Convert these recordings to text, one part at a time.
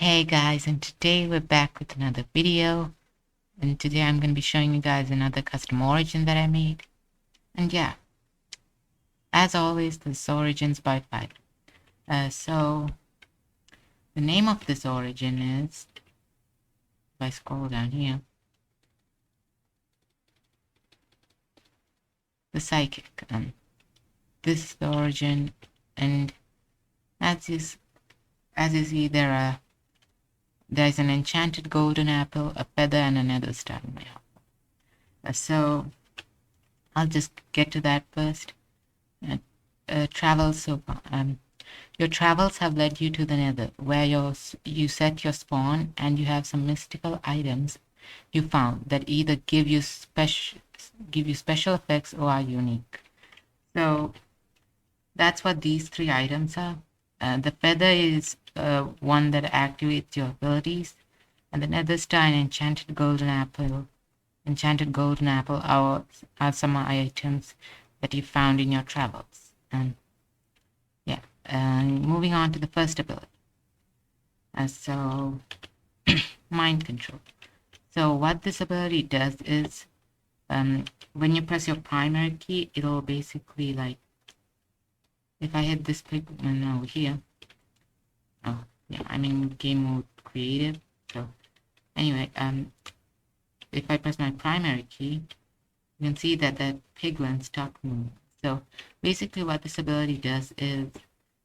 Hey guys, and today we're back with another video, and today I'm going to be showing you guys another custom origin that I made. And yeah, as always, this origin's by fiverr. So the name of this origin is, if I scroll down here, the Psychic. This is the origin, and as you see, there's an enchanted golden apple, a feather, and another star in my heart. So I'll just get to that first. Travels so far. Your travels have led you to the Nether, where you set your spawn, and you have some mystical items you found that either give you special effects or are unique. So that's what these three items are. The feather is one that activates your abilities, and the Nether star and enchanted golden apple are some items that you found in your travels. And yeah, moving on to the first ability. So mind control. So what this ability does is, when you press your primary key, it'll basically, like, if I hit this pigment over here, oh yeah, I'm in game mode creative. So anyway, if I press my primary key, you can see that that pigment stopped moving. So basically what this ability does is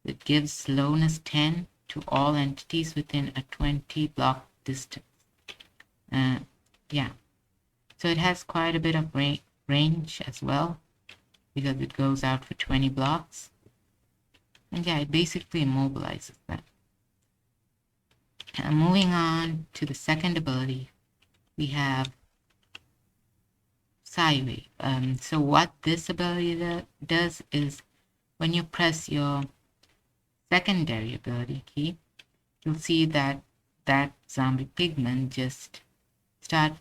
it gives slowness 10 to all entities within a 20 block distance. Yeah, so it has quite a bit of range as well, because it goes out for 20 blocks. And yeah, it basically immobilizes them. Moving on to the second ability, we have Sideway. So what this ability does is, when you press your secondary ability key, you'll see that that zombie pigment just started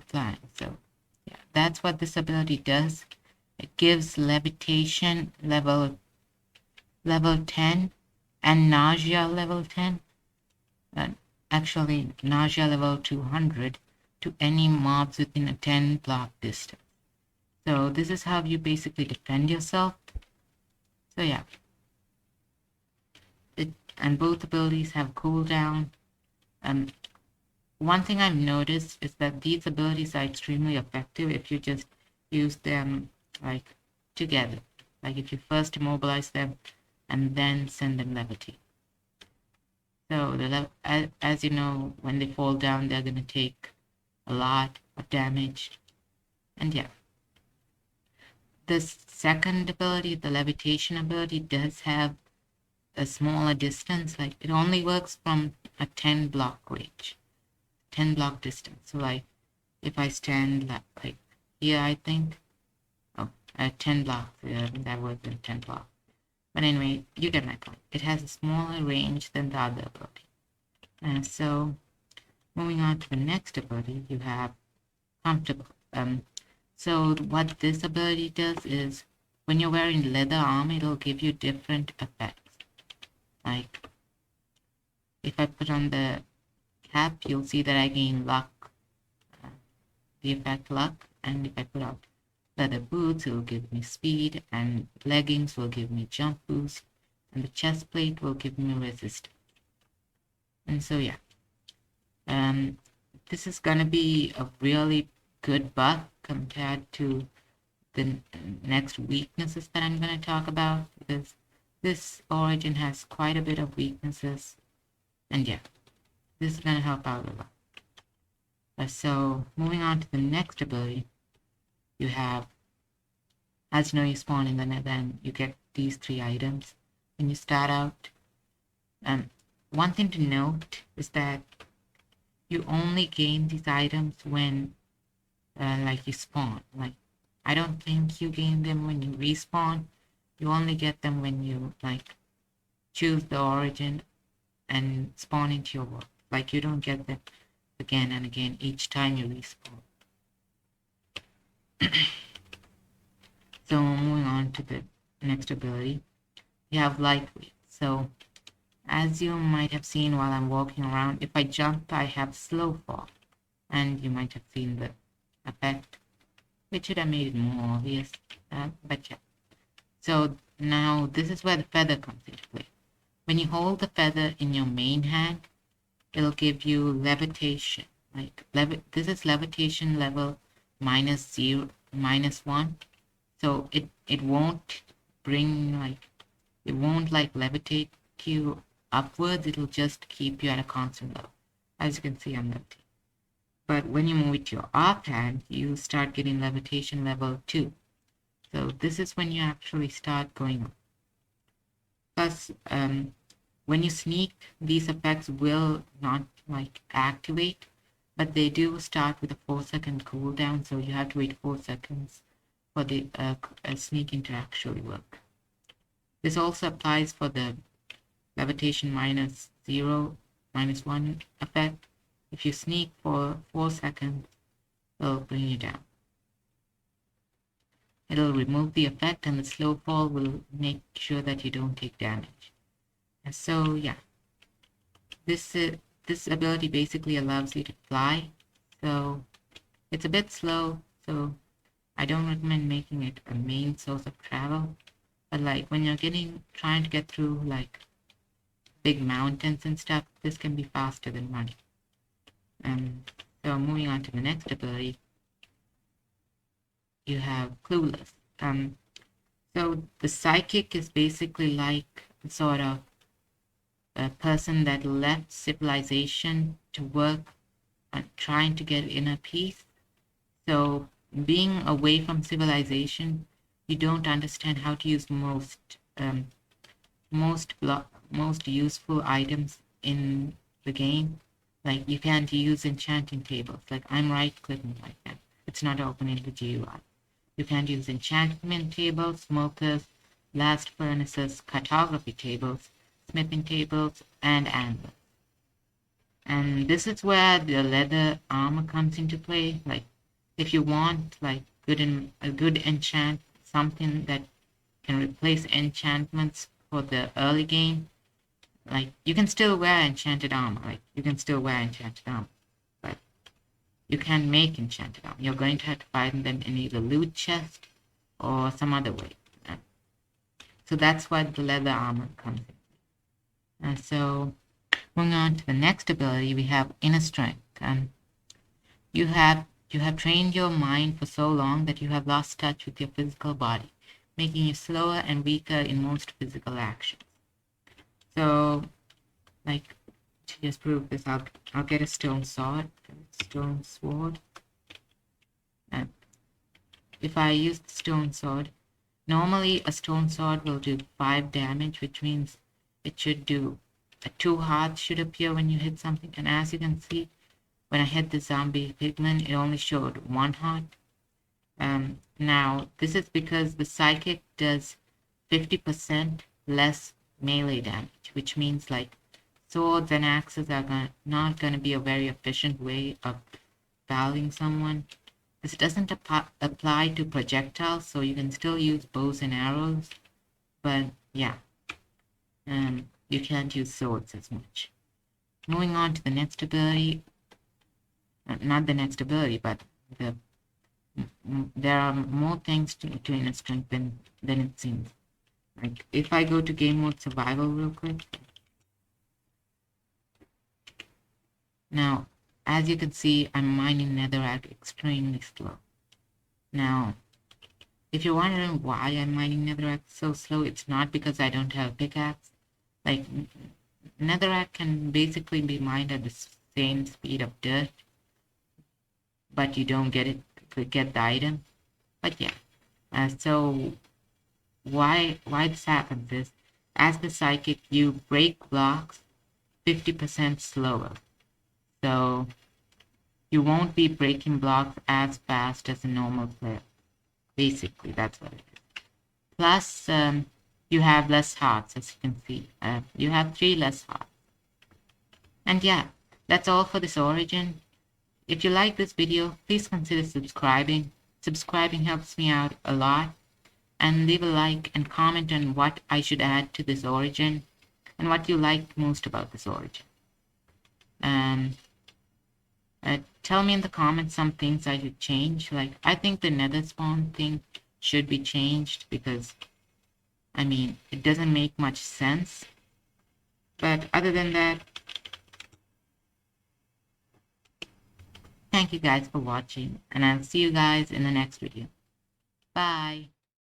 flying. So yeah, that's what this ability does. It gives levitation level 10 and nausea level 10. Actually, nausea level 200 to any mobs within a 10 block distance. So this is how you basically defend yourself. So yeah, and both abilities have cooldown. One thing I've noticed is that these abilities are extremely effective if you just use them like together. Like if you first immobilize them and then send them levitate. So as you know, when they fall down, they're gonna take a lot of damage. And yeah, this second ability, the levitation ability, does have a smaller distance. Like it only works from a 10 block range, 10 block distance. So like if I stand like here, I think, at 10 blocks, that was in 10 blocks. But anyway, you get my point. It has a smaller range than the other ability. And so moving on to the next ability, you have comfortable. So what this ability does is, when you're wearing leather armor, it'll give you different effects. Like if I put on the cap, you'll see that I gain luck, the effect luck. And if I put out leather boots, it will give me speed, and leggings will give me jump boost, and the chest plate will give me resistance. And so yeah, this is gonna be a really good buff compared to the next weaknesses that I'm gonna talk about, because this origin has quite a bit of weaknesses. And yeah, this is gonna help out a lot. So moving on to the next ability, you have, as you know, you spawn in the Nether and you get these three items when you start out. One thing to note is that you only gain these items when like you spawn. Like I don't think you gain them when you respawn. You only get them when you like choose the origin and spawn into your world. Like you don't get them again and again each time you respawn. So moving on to the next ability, you have lightweight. So as you might have seen while I'm walking around, if I jump, I have slow fall. And you might have seen the effect, which should have made it more obvious. But yeah. So now this is where the feather comes into play. When you hold the feather in your main hand, it'll give you levitation. This is levitation level -1. So it won't it won't levitate you upwards. It'll just keep you at a constant level. As you can see, I'm levitating. But when you move it to your off hand, you start getting levitation level 2. So this is when you actually start going up. Plus, when you sneak, these effects will not activate, but they do start with a 4-second cooldown, so you have to wait 4 seconds for the sneaking to actually work. This also applies for the levitation -0, -1 effect. If you sneak for 4 seconds, it'll bring you down. It'll remove the effect, and the slow fall will make sure that you don't take damage. And so yeah, this ability basically allows you to fly. So it's a bit slow, so I don't recommend making it a main source of travel. But when you're trying to get through big mountains and stuff, this can be faster than running. So moving on to the next ability, you have Clueless. So the psychic is basically sort of a person that left civilization to work on trying to get inner peace. So being away from civilization, you don't understand how to use most useful items in the game. You can't use enchanting tables. I'm right-clicking right now. It's not open in the GUI. You can't use enchantment tables, smokers, blast furnaces, cartography tables, smithing tables, and anvils. And this is where the leather armor comes into play. If you want a good enchant, something that can replace enchantments for the early game, you can still wear enchanted armor. But you can't make enchanted armor. You're going to have to find them in either loot chest or some other way. So that's why the leather armor comes in. And so moving on to the next ability, we have Inner Strength. You have trained your mind for so long that you have lost touch with your physical body, making you slower and weaker in most physical actions. So, to just prove this, I'll get a stone sword. And if I use the stone sword, normally a stone sword will do 5 damage, which means it should do 2 hearts should appear when you hit something. And as you can see, when I hit the zombie pigman, it only showed 1 heart. Now, this is because the psychic does 50% less melee damage, which means swords and axes are not going to be a very efficient way of battling someone. This doesn't apply to projectiles, so you can still use bows and arrows, but yeah, you can't use swords as much. Moving on to the next ability, not the next ability, but there are more things to Inner Strength than it seems. If I go to game mode survival real quick. Now, as you can see, I'm mining netherrack extremely slow. Now, if you're wondering why I'm mining netherrack so slow, it's not because I don't have a pickaxe. Netherrack can basically be mined at the same speed of dirt, but you don't get the item. But yeah, so why this happens is, as the psychic, you break blocks 50% slower. So you won't be breaking blocks as fast as a normal player. Basically, that's what it is. Plus, you have less hearts, as you can see. You have 3 less hearts. And yeah, that's all for this origin. If you like this video, please consider subscribing. Subscribing helps me out a lot. And leave a like and comment on what I should add to this origin. and what you like most about this origin. Tell me in the comments some things I should change. Like, I think the nether spawn thing should be changed because, I mean, it doesn't make much sense. But other than that, thank you guys for watching, and I'll see you guys in the next video. Bye.